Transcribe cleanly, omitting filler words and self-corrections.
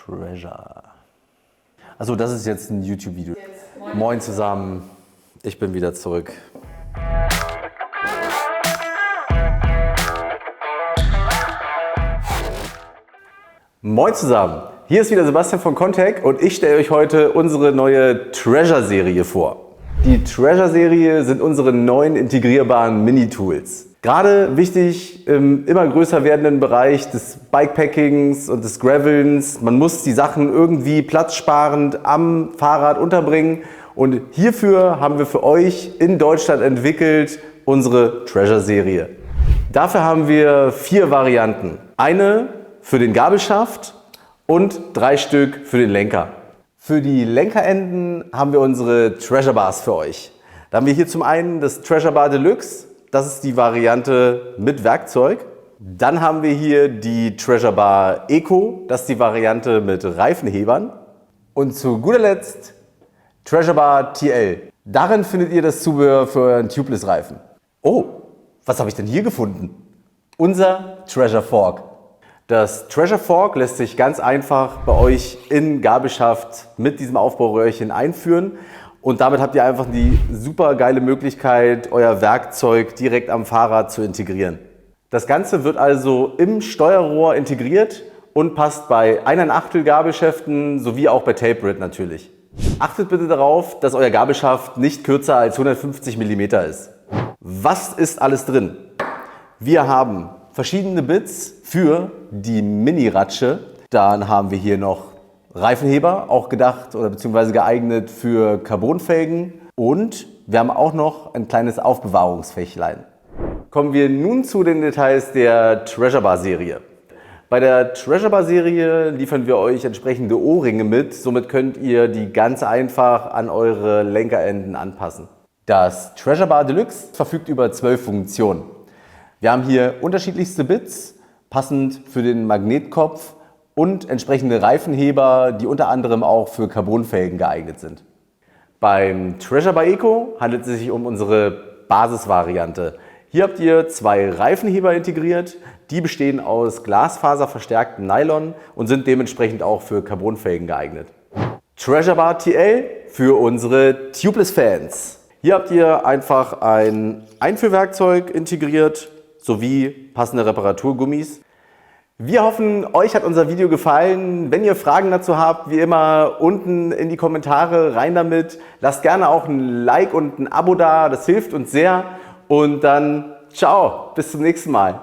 Treasure. Also das ist jetzt ein YouTube-Video. Moin zusammen, ich bin wieder zurück. Moin zusammen, hier ist wieder Sebastian von Contech und ich stelle euch heute unsere neue Treasure-Serie vor. Die Treasure-Serie sind unsere neuen integrierbaren Mini-Tools. Gerade wichtig im immer größer werdenden Bereich des Bikepackings und des Gravelns. Man muss die Sachen irgendwie platzsparend am Fahrrad unterbringen und hierfür haben wir für euch in Deutschland entwickelt unsere Treasure-Serie. Dafür haben wir 4 Varianten. Eine für den Gabelschaft und 3 Stück für den Lenker. Für die Lenkerenden haben wir unsere Treasure Bars für euch. Da haben wir hier zum einen das Treasure Bar Deluxe. Das ist die Variante mit Werkzeug. Dann haben wir hier die Treasure Bar Eco. Das ist die Variante mit Reifenhebern. Und zu guter Letzt Treasure Bar TL. Darin findet ihr das Zubehör für euren Tubeless-Reifen. Oh, was habe ich denn hier gefunden? Unser Treasure Fork. Das Treasure Fork lässt sich ganz einfach bei euch in Gabelschaft mit diesem Aufbauröhrchen einführen. Und damit habt ihr einfach die super geile Möglichkeit, euer Werkzeug direkt am Fahrrad zu integrieren. Das Ganze wird also im Steuerrohr integriert und passt bei 1,8 Gabelschäften sowie auch bei Tapered natürlich. Achtet bitte darauf, dass euer Gabelschaft nicht kürzer als 150 mm ist. Was ist alles drin? Wir haben verschiedene Bits für die Mini-Ratsche. Dann haben wir hier noch Reifenheber, auch gedacht oder beziehungsweise geeignet für Carbonfelgen. Und wir haben auch noch ein kleines Aufbewahrungsfächlein. Kommen wir nun zu den Details der Treasure Bar Serie. Bei der Treasure Bar Serie liefern wir euch entsprechende O-Ringe mit. Somit könnt ihr die ganz einfach an eure Lenkerenden anpassen. Das Treasure Bar Deluxe verfügt über 12 Funktionen. Wir haben hier unterschiedlichste Bits, passend für den Magnetkopf und entsprechende Reifenheber, die unter anderem auch für Carbonfelgen geeignet sind. Beim Treasure Bar Eco handelt es sich um unsere Basisvariante. Hier habt ihr 2 Reifenheber integriert, die bestehen aus glasfaserverstärktem Nylon und sind dementsprechend auch für Carbonfelgen geeignet. Treasure Bar TL für unsere Tubeless-Fans. Hier habt ihr einfach ein Einführwerkzeug integriert, sowie passende Reparaturgummis. Wir hoffen, euch hat unser Video gefallen. Wenn ihr Fragen dazu habt, wie immer unten in die Kommentare rein damit. Lasst gerne auch ein Like und ein Abo da, das hilft uns sehr. Und dann ciao, bis zum nächsten Mal.